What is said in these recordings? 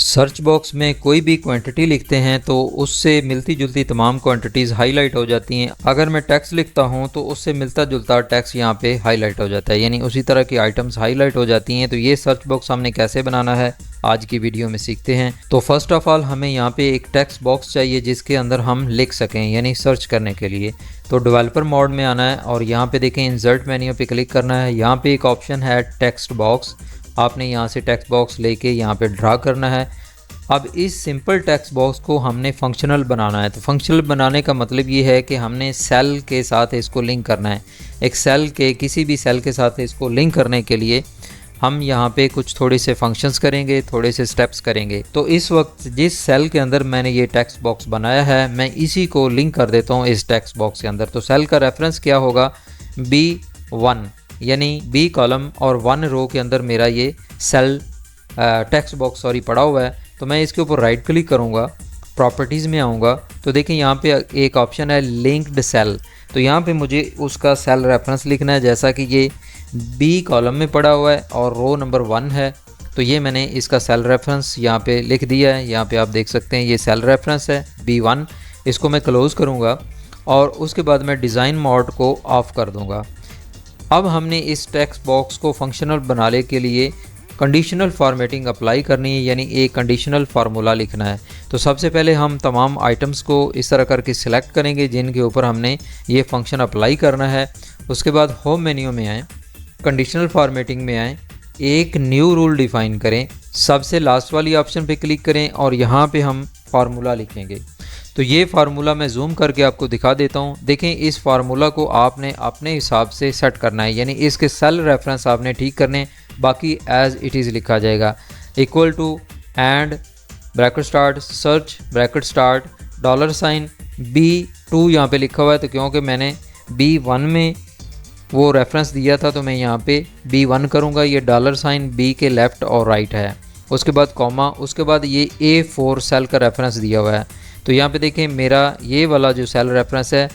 Search box में कोई भी क्वांटिटी लिखते हैं तो उससे मिलती जुलती तमाम क्वांटिटीज़ हाईलाइट हो जाती हैं। अगर मैं टेक्स्ट लिखता हूं तो उससे मिलता जुलता टेक्स्ट यहां पे हाईलाइट हो जाता है, यानी उसी तरह की आइटम्स हाईलाइट हो जाती हैं। तो ये सर्च बॉक्स हमने कैसे बनाना है आज की वीडियो में सीखते हैं। तो फर्स्ट ऑफ ऑल हमें यहाँ पे एक टेक्स्ट बॉक्स चाहिए जिसके अंदर हम लिख सकें, यानी सर्च करने के लिए। तो डेवलपर मोड में आना है और यहाँ पे देखें इंसर्ट मेन्यू पे क्लिक करना है। यहाँ पे एक ऑप्शन है टेक्स्ट बॉक्स, आपने यहाँ से टेक्स्ट बॉक्स लेके यहाँ पे ड्रा करना है। अब इस सिंपल टेक्स्ट बॉक्स को हमने फंक्शनल बनाना है। तो फंक्शनल बनाने का मतलब ये है कि हमने सेल के साथ इसको लिंक करना है। एक सेल के किसी भी सेल के साथ इसको लिंक करने के लिए हम यहाँ पे कुछ थोड़े से फंक्शंस करेंगे, थोड़े से स्टेप्स करेंगे। तो इस वक्त जिस सेल के अंदर मैंने ये टेक्स्ट बॉक्स बनाया है मैं इसी को लिंक कर देता हूँ इस टेक्स्ट बॉक्स के अंदर। तो सेल का रेफरेंस क्या होगा, B1, यानी B कॉलम और 1 रो के अंदर मेरा ये सेल टेक्स्ट बॉक्स पड़ा हुआ है। तो मैं इसके ऊपर राइट क्लिक करूँगा, प्रॉपर्टीज़ में आऊँगा तो देखें यहाँ पे एक ऑप्शन है लिंक्ड सेल। तो यहाँ पे मुझे उसका सेल रेफरेंस लिखना है, जैसा कि ये B कॉलम में पड़ा हुआ है और रो नंबर 1 है। तो ये मैंने इसका सेल रेफरेंस यहाँ पे लिख दिया है। यहाँ पे आप देख सकते हैं ये सेल रेफरेंस है B1। इसको मैं क्लोज़ करूँगा और उसके बाद मैं डिज़ाइन मोड को ऑफ़ कर दूँगा। अब हमने इस टेक्स्ट बॉक्स को फंक्शनल बनाने के लिए कंडीशनल फॉर्मेटिंग अप्लाई करनी है, यानी एक कंडीशनल फार्मूला लिखना है। तो सबसे पहले हम तमाम आइटम्स को इस तरह करके सिलेक्ट करेंगे जिनके ऊपर हमने ये फंक्शन अप्लाई करना है। उसके बाद होम मेन्यू में आएँ, कंडीशनल फॉर्मेटिंग में आएँ, एक न्यू रूल डिफ़ाइन करें, सबसे लास्ट वाली ऑप्शन पे क्लिक करें और यहाँ पे हम फार्मूला लिखेंगे। तो ये फार्मूला मैं जूम करके आपको दिखा देता हूँ। देखें इस फार्मूला को आपने अपने हिसाब से सेट करना है, यानी इसके सेल रेफरेंस आपने ठीक करने, बाकी एज इट इज़ लिखा जाएगा। Equal to and bracket start search bracket start $, B2 यहाँ पे लिखा हुआ है। तो क्योंकि मैंने B1 में वो रेफरेंस दिया था तो मैं यहाँ पे B1 करूँगा। ये $, B के लेफ़्ट और राइट है। उसके बाद कॉमा, उसके बाद ये A4 सेल का रेफरेंस दिया हुआ है। तो यहाँ पे देखें मेरा ये वाला जो सेल रेफरेंस है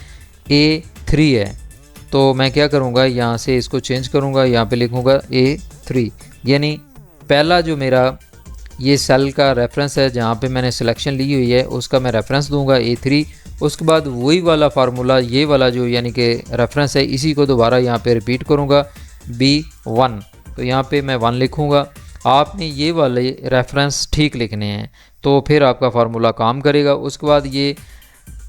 A3 है। तो मैं क्या करूँगा, यहाँ से इसको चेंज करूँगा, यहाँ पे लिखूँगा A3, यानी पहला जो मेरा ये सेल का रेफरेंस है जहाँ पे मैंने सिलेक्शन ली हुई है उसका मैं रेफरेंस दूंगा A3। उसके बाद वही वाला फार्मूला, ये वाला जो यानी कि रेफरेंस है, इसी को दोबारा यहाँ पे रिपीट करूँगा B1। तो यहाँ पे मैं 1 लिखूँगा। आपने ये वाले रेफरेंस ठीक लिखने हैं तो फिर आपका फार्मूला काम करेगा। उसके बाद ये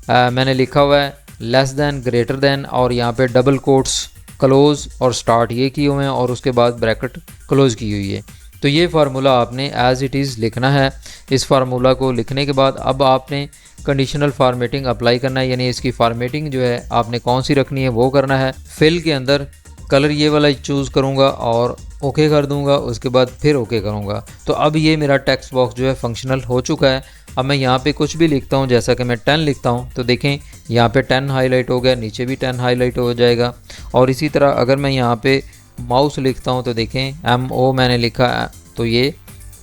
मैंने लिखा हुआ है लेस दैन, ग्रेटर दैन और यहाँ पे डबल कोट्स क्लोज़ और स्टार्ट ये किए हुए हैं और उसके बाद ब्रैकेट क्लोज़ की हुई है। तो ये फार्मूला आपने एज़ इट इज़ लिखना है। इस फार्मूला को लिखने के बाद अब आपने कंडीशनल फार्मेटिंग अप्लाई करना है, यानी इसकी फार्मेटिंग जो है आपने कौन सी रखनी है वो करना है। फिल के अंदर कलर ये वाला चूज़ करूँगा और ओके कर दूंगा, उसके बाद फिर ओके करूँगा। तो अब ये मेरा टेक्स्ट बॉक्स जो है फंक्शनल हो चुका है। अब मैं यहाँ पे कुछ भी लिखता हूँ, जैसा कि मैं 10 लिखता हूँ तो देखें यहाँ पे 10 हाईलाइट हो गया, नीचे भी 10 हाईलाइट हो जाएगा। और इसी तरह अगर मैं यहाँ पे माउस लिखता हूँ तो देखें MO मैंने लिखा तो ये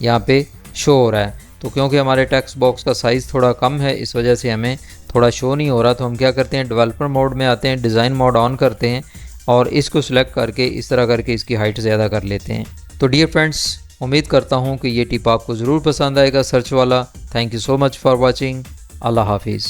यहाँ पे शो हो रहा है। तो क्योंकि हमारे टेक्स्ट बॉक्स का साइज़ थोड़ा कम है इस वजह से हमें थोड़ा शो नहीं हो रहा। तो हम क्या करते हैं, डेवलपर मोड में आते हैं, डिज़ाइन मोड ऑन करते हैं और इसको सिलेक्ट करके इस तरह करके इसकी हाइट ज़्यादा कर लेते हैं। तो डियर फ्रेंड्स, उम्मीद करता हूँ कि ये टिप आपको ज़रूर पसंद आएगा सर्च वाला। Thank you so much for watching. अल्लाह हाफिज़।